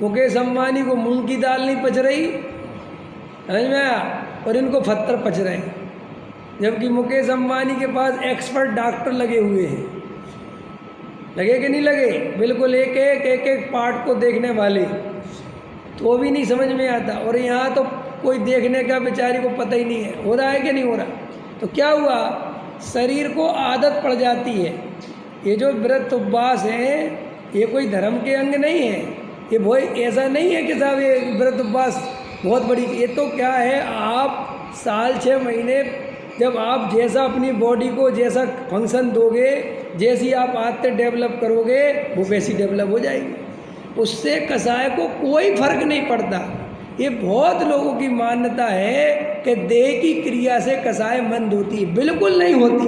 मुकेश अंबानी को मूंग की दाल नहीं पच रही, समझ में आया, और इनको पत्थर पच रहे हैं। जबकि मुकेश अंबानी के पास एक्सपर्ट डॉक्टर लगे हुए हैं, लगे कि नहीं लगे, बिल्कुल एक एक पार्ट को देखने वाले, तो भी नहीं समझ में आता। और यहाँ तो कोई देखने का बेचारी को पता ही नहीं है हो रहा है कि नहीं हो रहा। तो क्या हुआ, शरीर को आदत पड़ जाती है। ये जो व्रत उपवास है ये कोई धर्म के अंग नहीं है, ये वो ऐसा नहीं है कि साहब ये व्रत उपवास बहुत बड़ी, ये तो क्या है, आप साल 6 महीने जब आप जैसा अपनी बॉडी को जैसा फंक्शन दोगे, जैसी आप आदतें डेवलप करोगे वो वैसी डेवलप हो जाएगी, उससे कसाय को कोई फर्क नहीं पड़ता। ये बहुत लोगों की मान्यता है कि देह की क्रिया से कसाय मंद होती है, बिल्कुल नहीं होती।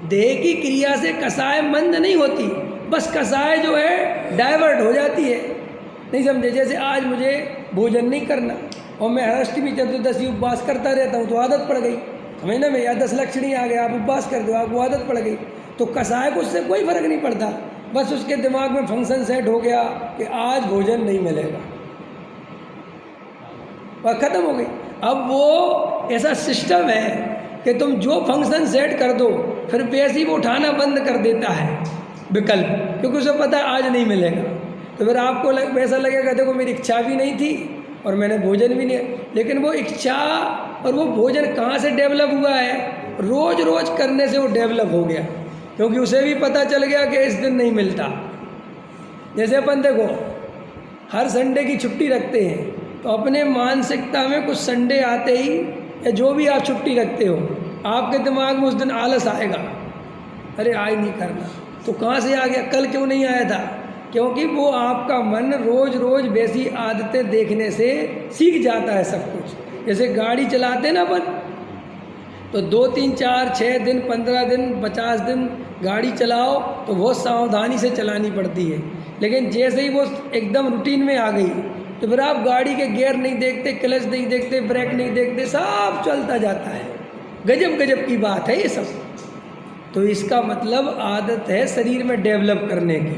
देह की क्रिया से कसाय मंद नहीं होती, बस कसाय जो है डाइवर्ट हो जाती है, नहीं समझे। जैसे आज मुझे भोजन नहीं करना और मैं हर अष्टमी चतुर्दशी उपवास करता रहता हूँ तो आदत पड़ गई, महीने में या 10 लक्षणी आ गए, आप उपवास कर दो, आपको आदत पड़ गई, तो कसाय को उससे कोई फर्क नहीं पड़ता, बस उसके दिमाग में फंक्शन सेट हो गया कि आज भोजन नहीं मिलेगा, वह खत्म हो गई। अब वो ऐसा सिस्टम है कि तुम जो फंक्शन सेट कर दो फिर वैसे वो उठाना बंद कर देता है विकल्प, क्योंकि उसे पता है आज नहीं मिलेगा। तो फिर आपको वैसा लगेगा देखो मेरी इच्छा भी नहीं थी और मैंने भोजन भी नहीं, लेकिन वो इच्छा और वो भोजन कहाँ से डेवलप हुआ है, रोज रोज करने से वो डेवलप हो गया, क्योंकि उसे भी पता चल गया कि इस दिन नहीं मिलता। जैसे अपन देखो हर संडे की छुट्टी रखते हैं, तो अपने मानसिकता में कुछ संडे आते ही या जो भी आप छुट्टी रखते हो आपके दिमाग में उस दिन आलस आएगा, अरे आज नहीं करना, तो कहाँ से आ गया, कल क्यों नहीं आया था, क्योंकि वो आपका मन रोज रोज वैसी आदतें देखने से सीख जाता है सब कुछ। जैसे गाड़ी चलाते ना अपन, तो 2 3 4 6 दिन 15 दिन 50 दिन गाड़ी चलाओ तो बहुत सावधानी से चलानी पड़ती है, लेकिन जैसे ही वो एकदम रूटीन में आ गई तो फिर आप गाड़ी के गियर नहीं देखते, क्लच नहीं देखते, ब्रेक नहीं देखते, सब चलता जाता है। गजब गजब की बात है ये सब। तो इसका मतलब आदत है शरीर में डेवलप करने की,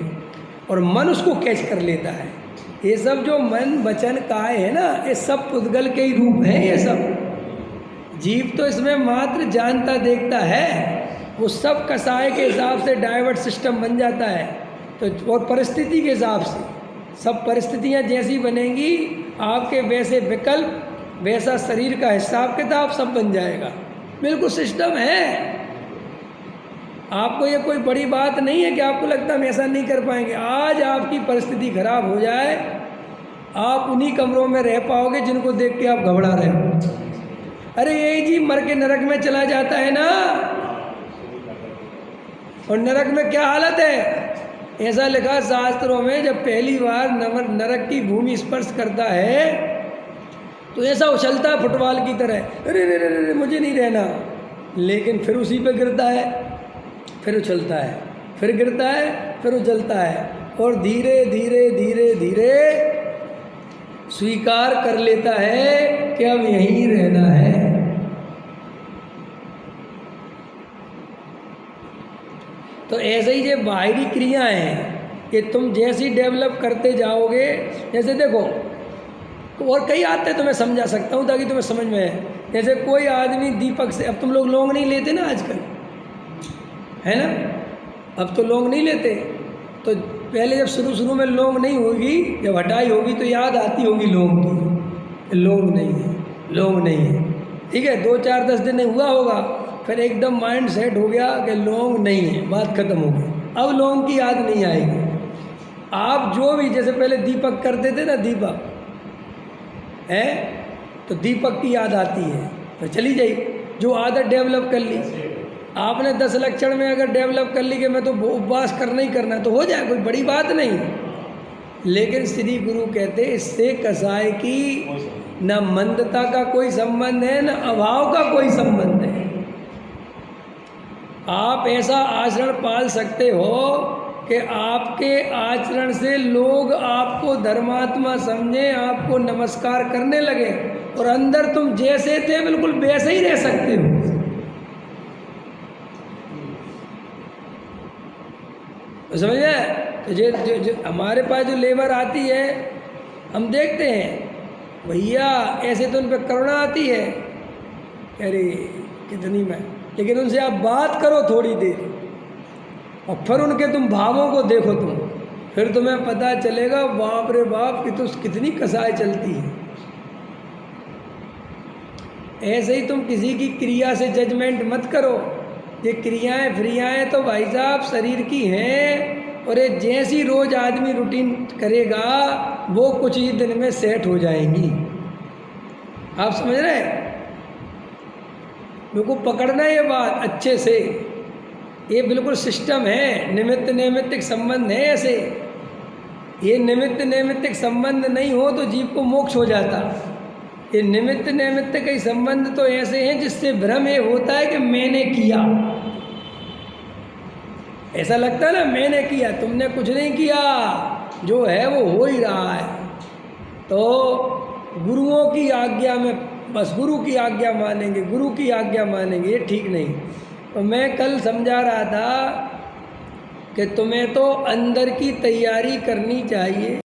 और मन उसको कैच कर लेता है। ये सब जो मन वचन काय है ना, ये सब पुद्गल के ही रूप हैं। ये सब जीव तो इसमें मात्र जानता देखता है, वो सब कसाय के हिसाब से डाइवर्ट सिस्टम बन जाता है। तो और परिस्थिति के हिसाब से सब परिस्थितियाँ जैसी बनेंगी आपके वैसे विकल्प, वैसा शरीर का हिसाब किताब सब बन जाएगा। बिल्कुल सिस्टम है। आपको ये कोई बड़ी बात नहीं है कि आपको लगता है हम ऐसा नहीं कर पाएंगे। आज आपकी परिस्थिति खराब हो जाए, आप उन्हीं कमरों में रह पाओगे जिनको देख के आप घबरा रहे हो। अरे यही जीव मर के नरक में चला जाता है ना, और नरक में क्या हालत है, ऐसा लिखा शास्त्रों में, जब पहली बार नरक की भूमि स्पर्श करता है तो ऐसा उछलता है फुटबॉल की तरह, अरे रे रे रे मुझे नहीं रहना, लेकिन फिर उसी पे गिरता है, फिर उछलता है, फिर गिरता है, फिर उछलता है, और धीरे धीरे धीरे धीरे स्वीकार कर लेता है कि अब यहीं रहना है। तो ऐसे ही जो बाहरी क्रियाएं हैं कि तुम जैसी डेवलप करते जाओगे, जैसे देखो और कई आते हैं तो मैं समझा सकता हूँ ताकि तुम्हें समझ में आए। जैसे कोई आदमी दीपक से, अब तुम लोग लौंग नहीं लेते ना आजकल, है ना, अब तो लौंग नहीं लेते, तो पहले जब शुरू में लौंग नहीं होगी, जब हटाई होगी तो याद आती होगी लौंग की, लौंग नहीं है, लौंग नहीं है, ठीक है, 2 4 10 दिन नहीं हुआ होगा, फिर एकदम माइंड सेट हो गया कि लौंग नहीं है, बात खत्म हो गई, अब लौंग की याद नहीं आएगी। आप जो भी जैसे पहले दीपक करते थे ना, दीपक है तो दीपक की याद आती है, तो चली जाई, जो आदत डेवलप कर ली आपने 10 लक्षण में अगर डेवलप कर ली कि मैं तो उपवास करना ही करना, तो हो जाए, कोई बड़ी बात नहीं। लेकिन श्री गुरु कहते इससे कसाय की न मंदता का कोई संबंध है, न अभाव का कोई संबंध है। आप ऐसा आचरण पाल सकते हो कि आपके आचरण से लोग आपको धर्मात्मा समझें, आपको नमस्कार करने लगे, और अंदर तुम जैसे थे बिल्कुल वैसे ही रह सकते हो। समझे? तो जो हमारे पास जो लेबर आती है, हम देखते हैं भैया ऐसे तो उन पर करुणा आती है, अरे कितनी मैं, लेकिन उनसे आप बात करो थोड़ी देर और फिर उनके तुम भावों को देखो तुम, फिर तुम्हें पता चलेगा बाप रे बाप कि तो कितनी कसाई चलती है। ऐसे ही तुम किसी की क्रिया से जजमेंट मत करो। ये क्रियाएं फ्रियाएं तो भाई साहब शरीर की हैं, और ये जैसी रोज आदमी रूटीन करेगा वो कुछ ही दिन में सेट हो जाएंगी। आप समझ रहे हैं? मेरे को पकड़ना ये बात अच्छे से, ये बिल्कुल सिस्टम है, निमित्त नैमित्तिक संबंध है। ऐसे ये निमित्त नैमित्तिक संबंध नहीं हो तो जीव को मोक्ष हो जाता। ये निमित्त नैमित्तिक के संबंध तो ऐसे हैं जिससे भ्रम ये होता है कि मैंने किया। ऐसा लगता है ना मैंने किया, तुमने कुछ नहीं किया, जो है वो हो ही रहा है। तो गुरुओं की आज्ञा में बस गुरु की आज्ञा मानेंगे, गुरु की आज्ञा मानेंगे, ये ठीक नहीं। तो मैं कल समझा रहा था कि तुम्हें तो अंदर की तैयारी करनी चाहिए।